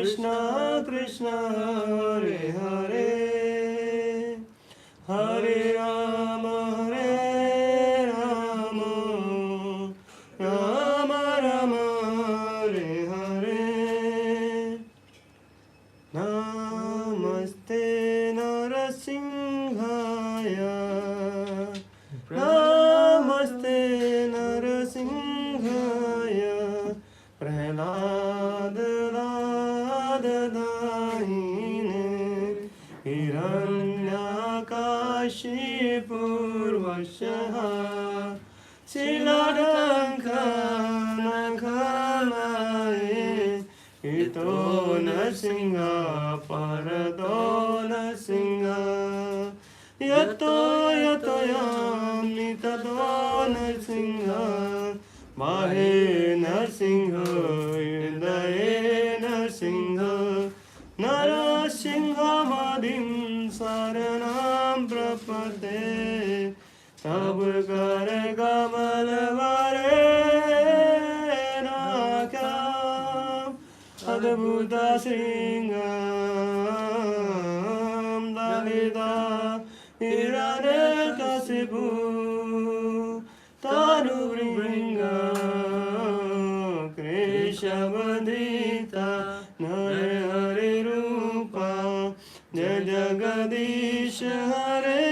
Krishna Krishna Hare Hare Hare Rama Rama Rama Hare Hare Namaste Narasimhaya Namaste Narasimhaya Prahlad Hiranyakashipurvashah Siladhankanakalaye Ito Narsinga Parado Narsinga Yato Yato Yami Tato Narsinga Mahe Narsinga Indaye Narsinga Narasinghamadin saranam prapate Tab kare kamalvare nakam Adbhuta singam dalita hiranekasipu Tanu vringa krishavadita Nare Hare Rupa Jai Jagadish Hare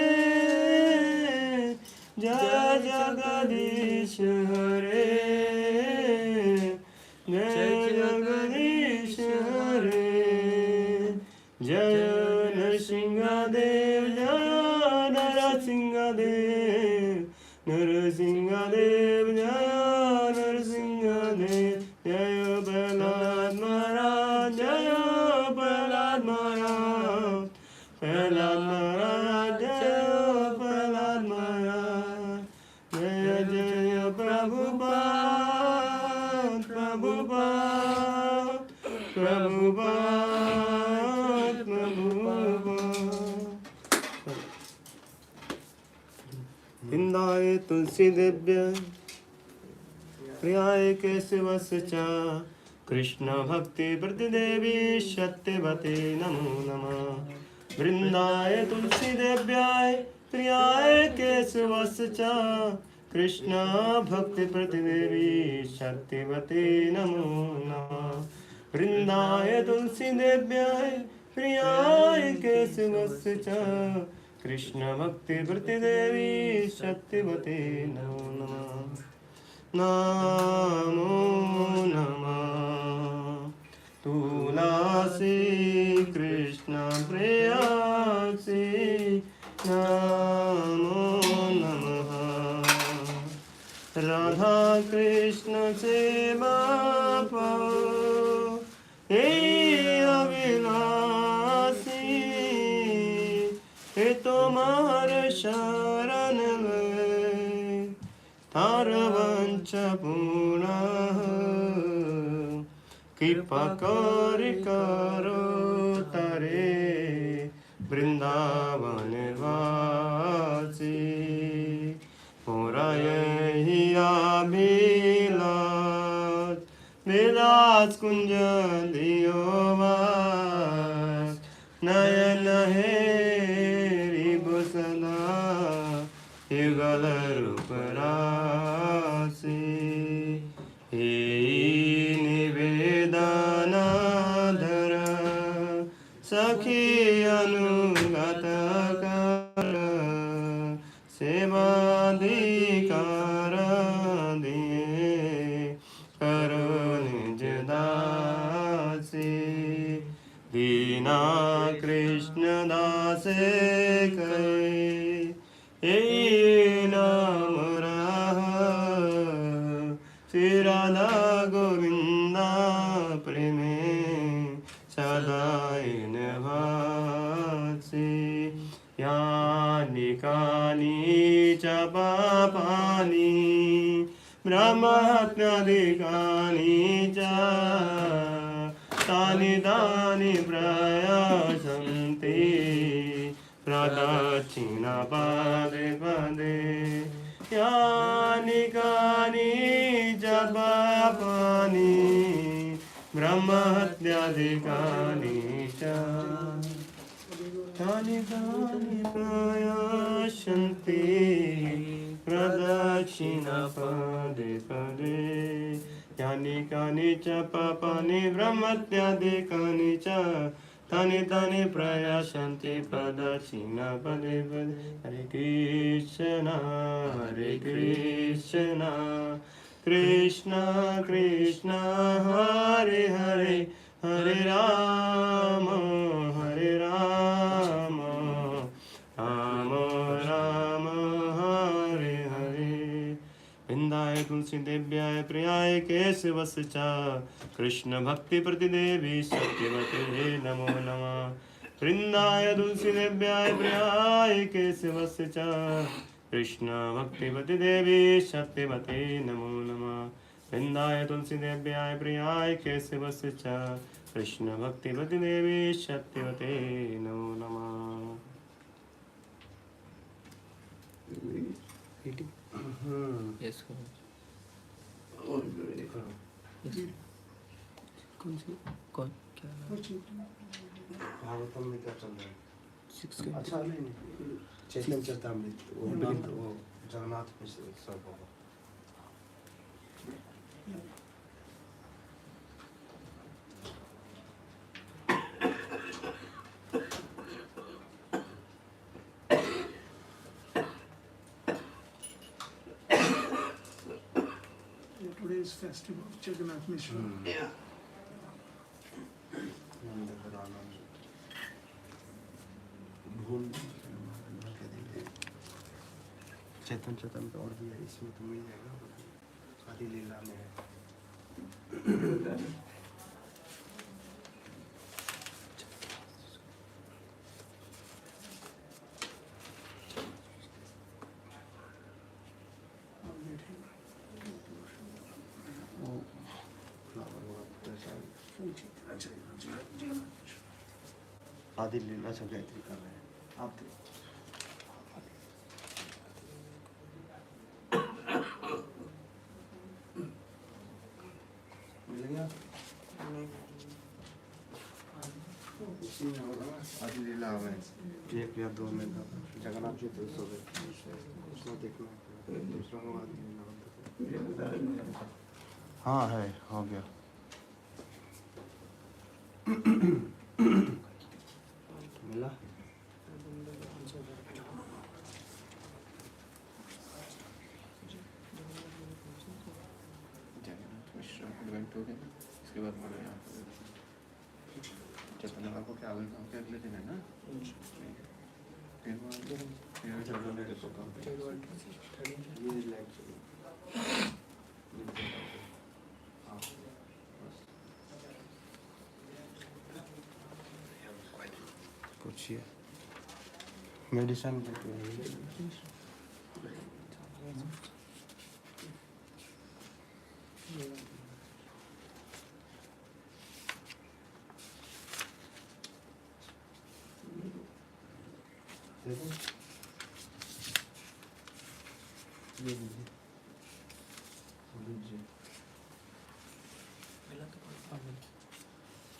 Jai Jagadish Hare Jai Jagadish Hare Jaya Narsinga Dev Jaya Narasimha Dev Narasimha Dev Jaya Narasimha Dev Jaya Prahlad Maharaj Jaya Prahlad Maharaj Prahlad Maharaj Jaya Prahlad Maharaj Jaya Jaya Prabhupada Prabhupada Prabhupada Prabhupada Vindaye Tulsi Devya प्रियाय केशवस्चा Krishna भक्ति प्रतिदेवी सत्यवते नमो नमः वृंदाय तुलसी देव्याय प्रियाय केशवस्चा कृष्ण भक्ति प्रतिदेवी सत्यवते नमो नमः वृंदाय तुलसी देव्याय प्रियाय केशवस्चा कृष्ण भक्ति प्रतिदेवी सत्यवते नमो नमः Namo Namah Tulasi Krishna Prayasi Namo Namah Radha Krishna Seva Pao Hey Avilasi Hey Tomar Sharan Taravanchapuna Kripa kari karo tare Vrindavan Vasi Moraye hi abhilas Vilas kunja diyovas Nayana heri busana Yugala ruparasi He nivedanadhara Sakhi anugatakara Sevadhikara diye Karo nijadasi Dina Krishna dase kai Hey Nam Raha Sri Radha Govinda Preme Sadai Nevasi Yani Kani Chapapani Brahmatmadikani Cha Tani Tani Prayasanti Pradachina Pade Pade Yani Kani Japapani ब्रह्महत्यादिकानि च तानि तानि प्रयास्यन्ति प्रदक्षिणपदे पदे यानि कानि च पापानि ब्रह्मत्यादिकानि च तानि तानि प्रयास्यन्ति प्रदक्षिणपदे पदे हरे कृष्ण कृष्ण कृष्ण हरे हरे हरे राम राम राम हरे हरे वृंदाय तुलसी देव्याय प्रियाय केशवस्य च कृष्ण भक्ति प्रतिदेवी सत्यवते नमो नमः वृंदाय तुलसी देव्याय प्रियाय केशवस्य च कृष्ण भक्ति प्रतिदेवी सत्यवते नमो नमः वृंदाय तुलसी देव्याय प्रियाय केशवस्य च कृष्ण भक्ति प्रतिदेवी सत्यवते नमो नमः Yes, कौन सी कौन क्या भागवतम में क्या चल रहा है? 6 अच्छा नहीं चैतन्य चरितमृत वो जगन्नाथ मिश्र सब होगा। Today's festival of Jagannath Mishra. Yeah. चेतन चेतन तो और भी है इसमें तो मिल जाएगा सारी लीला में है। आदि लीला सब गायत्री कर रहे हैं आप मिल गया इसी में होगा आदि लीला में 1 या 2 में जगन्नाथ जी तो सो गए उसमें देखना दूसरा को आदि लीला हाँ है हो गया मिला इसके बाद चैतन्य बाबू के अगले दिन है ना पूछिए मेडिसिन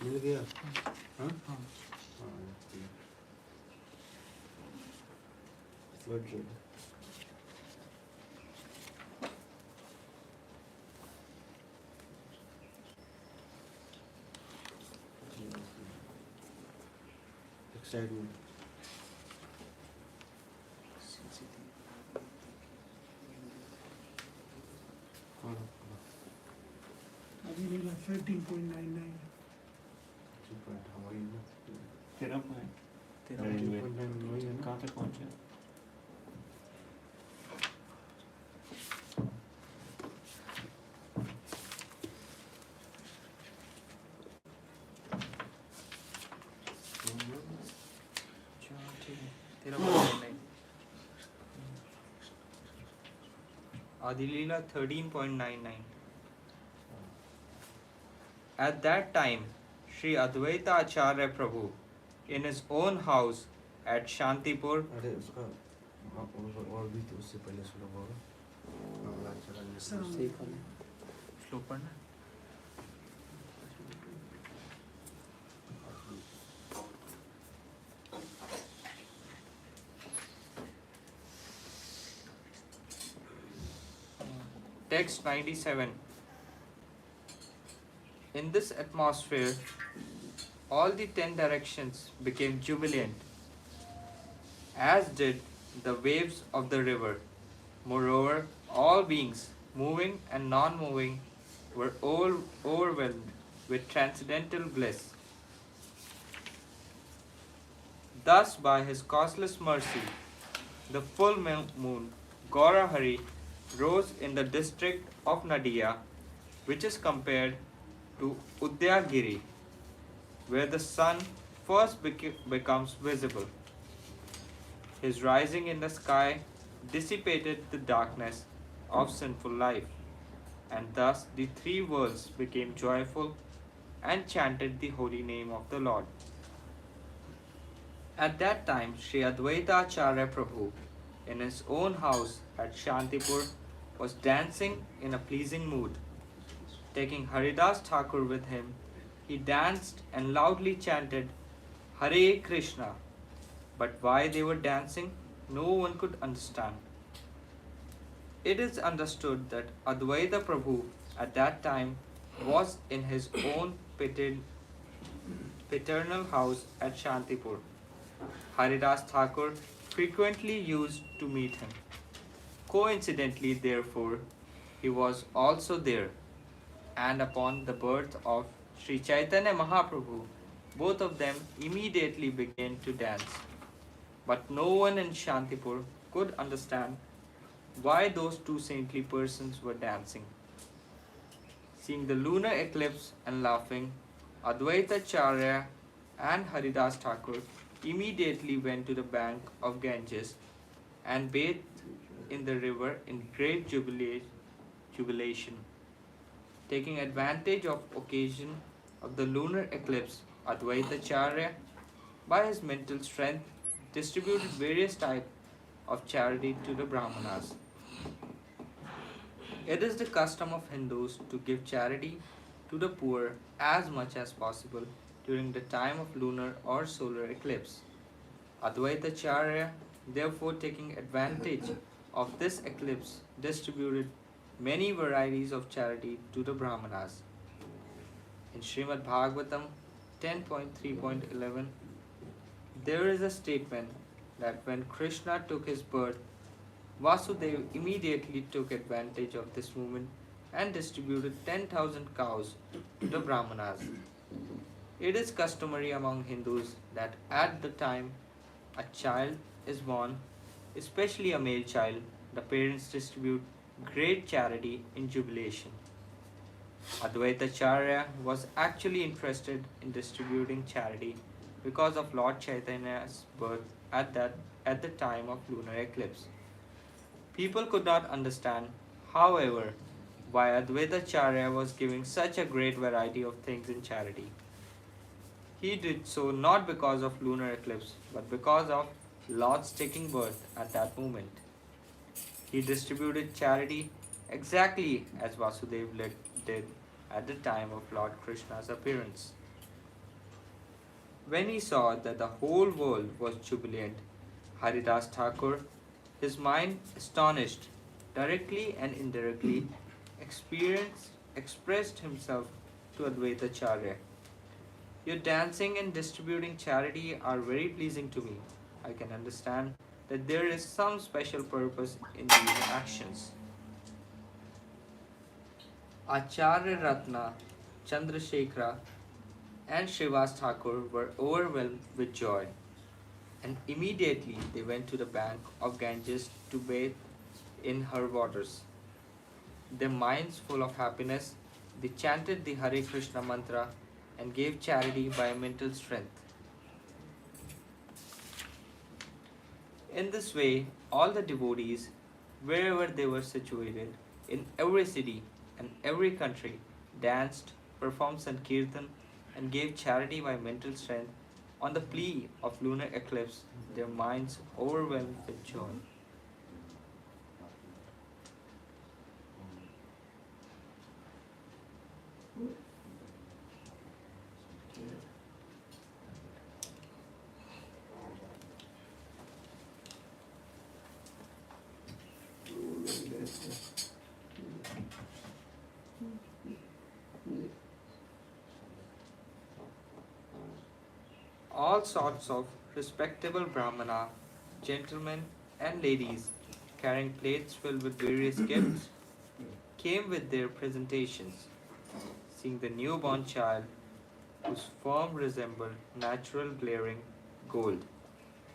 मिल गया हाँ हाँ एक साइड में Adi Leela 13.99. 13 पॉइंट कहाँ तक पहुँचे Adi Leela 13.99. At that time, Sri Advaita Acharya Prabhu, in his own house at Shantipur, अरे उसका और भी तो उससे पहले श्लोक होगा श्लोक पढ़ना text 97. In this atmosphere, all the 10 directions became jubilant, as did the waves of the river. Moreover, all beings, moving and non moving, were all overwhelmed with transcendental bliss. Thus, by his causeless mercy, the full moon, Gaurahari, rose in the district of Nadia, which is compared to Udyagiri, where the sun first becomes visible. His rising in the sky dissipated the darkness of sinful life, and thus the three worlds became joyful and chanted the holy name of the Lord. At that time, Sri Advaita Acharya Prabhu, in his own house at Shantipur, was dancing in a pleasing mood. Taking Haridas Thakur with him, he danced and loudly chanted Hare Krishna. But why they were dancing, no one could understand. It is understood that Advaita Prabhu at that time was in his own paternal house at Shantipur. Haridas Thakur frequently used to meet him. Coincidentally, therefore, he was also there, and upon the birth of Sri Chaitanya Mahaprabhu, both of them immediately began to dance. But no one in Shantipur could understand why those two saintly persons were dancing. Seeing the lunar eclipse and laughing, Advaita Charya and Haridas Thakur immediately went to the bank of Ganges and bathed in the river in great jubilation. Taking advantage of occasion of the lunar eclipse, Advaita Charya, by his mental strength, distributed various types of charity to the Brahmanas. It is the custom of Hindus to give charity to the poor as much as possible during the time of lunar or solar eclipse. Advaita Charya, therefore, taking advantage of this eclipse, distributed many varieties of charity to the Brahmanas. In Srimad Bhagavatam 10.3.11, there is a statement that when Krishna took his birth, Vasudeva immediately took advantage of this moment and distributed 10,000 cows to the Brahmanas. It is customary among Hindus that at the time a child is born, especially a male child, the parents distribute great charity in jubilation. Advaita Charya was actually interested in distributing charity because of Lord Chaitanya's birth at the time of lunar eclipse. People could not understand, however, why Advaita Charya was giving such a great variety of things in charity. He did so not because of lunar eclipse, but because of Lord's taking birth at that moment. He distributed charity exactly as Vasudeva did at the time of Lord Krishna's appearance. When he saw that the whole world was jubilant, Haridas Thakur, his mind astonished, directly and indirectly expressed himself to Advaita Charya. Your dancing and distributing charity are very pleasing to me. I can understand that there is some special purpose in these actions. Acharya Ratna, Chandrasekhara, and Srivas Thakur were overwhelmed with joy, and immediately they went to the bank of Ganges to bathe in her waters. Their minds full of happiness, they chanted the Hare Krishna mantra and gave charity by mental strength. In this way, all the devotees, wherever they were situated, in every city and every country, danced, performed Sankirtan, and gave charity by mental strength on the plea of lunar eclipse, their minds overwhelmed with joy. All sorts of respectable Brahmana, gentlemen, and ladies carrying plates filled with various gifts came with their presentations. Seeing the newborn child, whose form resembled natural glaring gold,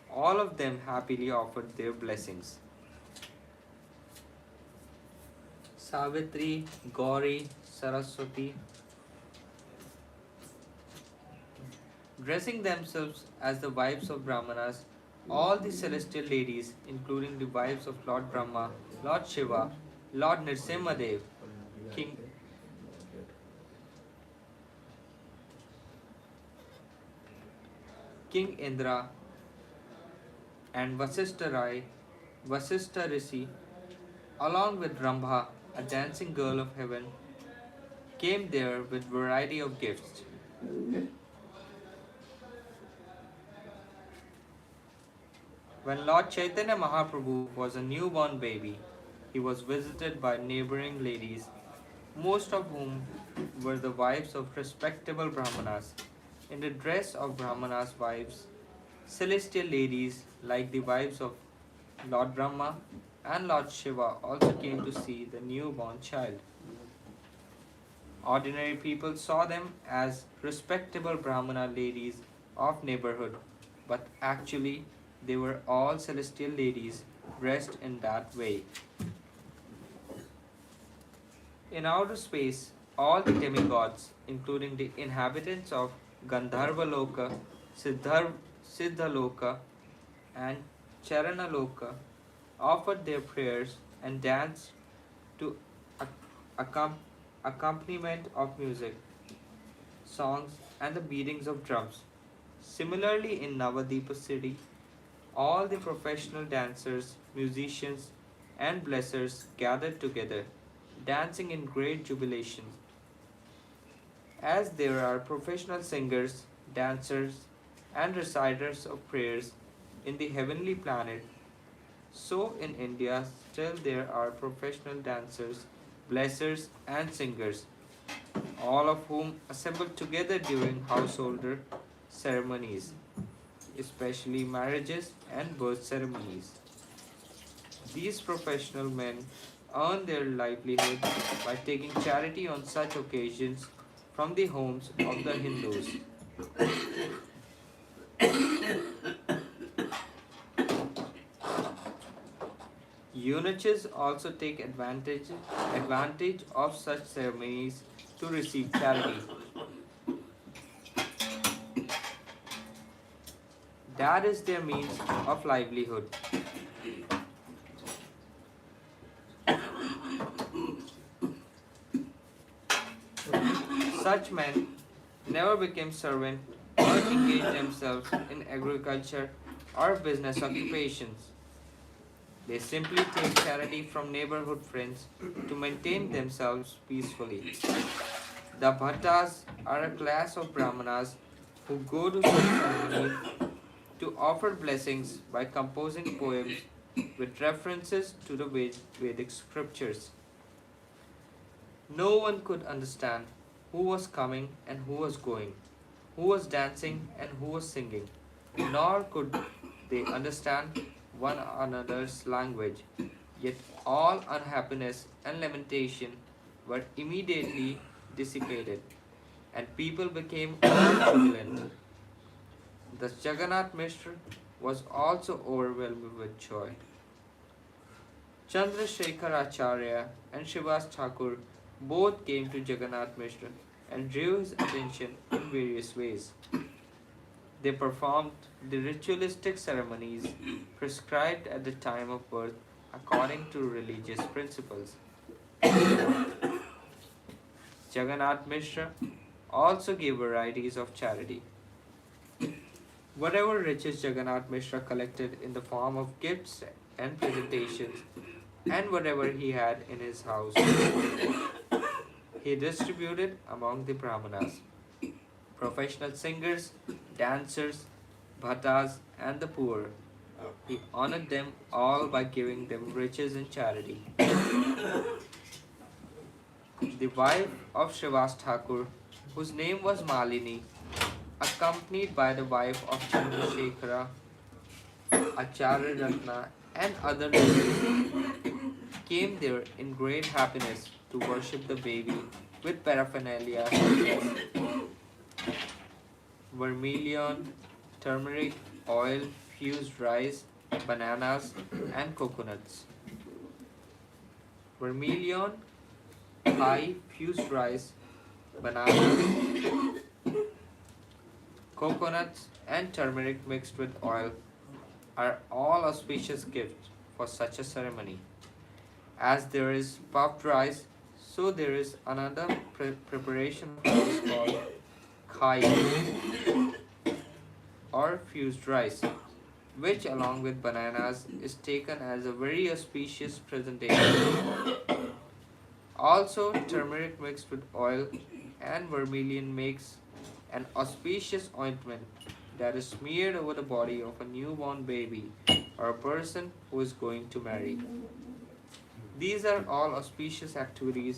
all of them happily offered their blessings. Savitri, Gauri, Saraswati, dressing themselves as the wives of Brahmanas, all the celestial ladies, including the wives of Lord Brahma, Lord Shiva, Lord Nrsimhadev, King King Indra, and Vasishtha Rishi, along with Rambha, a dancing girl of heaven, came there with variety of gifts. When Lord Chaitanya Mahaprabhu was a newborn baby, he was visited by neighboring ladies, most of whom were the wives of respectable Brahmanas. In the dress of Brahmanas' wives, celestial ladies like the wives of Lord Brahma and Lord Shiva also came to see the newborn child. Ordinary people saw them as respectable Brahmana ladies of neighborhood, but actually they were all celestial ladies dressed in that way. In outer space, all the demigods, including the inhabitants of Gandharva Loka, Siddhaloka, and Charanaloka, offered their prayers and danced to accompaniment of music, songs, and the beatings of drums. Similarly, in Navadipa city, all the professional dancers, musicians, and blessers gathered together, dancing in great jubilation. As there are professional singers, dancers, and reciters of prayers in the heavenly planet, so in India still there are professional dancers, blessers, and singers, all of whom assemble together during householder ceremonies, especially marriages and birth ceremonies. These professional men earn their livelihood by taking charity on such occasions from the homes of the Hindus. Eunuchs also take advantage of such ceremonies to receive charity. That is their means of livelihood. Such men never became servants or engaged themselves in agriculture or business occupations. They simply take charity from neighborhood friends to maintain themselves peacefully. The Bhattas are a class of Brahmanas who go to such ceremonies to offer blessings by composing poems with references to the Vedic scriptures. No one could understand who was coming and who was going, who was dancing and who was singing, nor could they understand one another's language. Yet all unhappiness and lamentation were immediately dissipated, and people became all jubilant. Thus Jagannath Mishra was also overwhelmed with joy. Chandrasekhar Acharya and Srivas Thakur both came to Jagannath Mishra and drew his attention in various ways. They performed the ritualistic ceremonies prescribed at the time of birth according to religious principles. Jagannath Mishra also gave varieties of charity. Whatever riches Jagannath Mishra collected in the form of gifts and presentations, and whatever he had in his house, he distributed among the Brahmanas, professional singers, dancers, bhattas, and the poor. He honored them all by giving them riches and charity. The wife of Srivas Thakur, whose name was Malini, accompanied by the wife of Chandrasekhara, Acharya Ratna, and other relatives, came there in great happiness to worship the baby with paraphernalia such as vermilion, turmeric, oil, fused rice, bananas, and coconuts. Vermilion, high, fused rice, bananas, coconuts, and turmeric mixed with oil are all auspicious gifts for such a ceremony. As there is puffed rice, so there is another preparation of rice called khai or fused rice, which along with bananas is taken as a very auspicious presentation. Also, turmeric mixed with oil and vermilion makes an auspicious ointment that is smeared over the body of a newborn baby or a person who is going to marry. These are all auspicious activities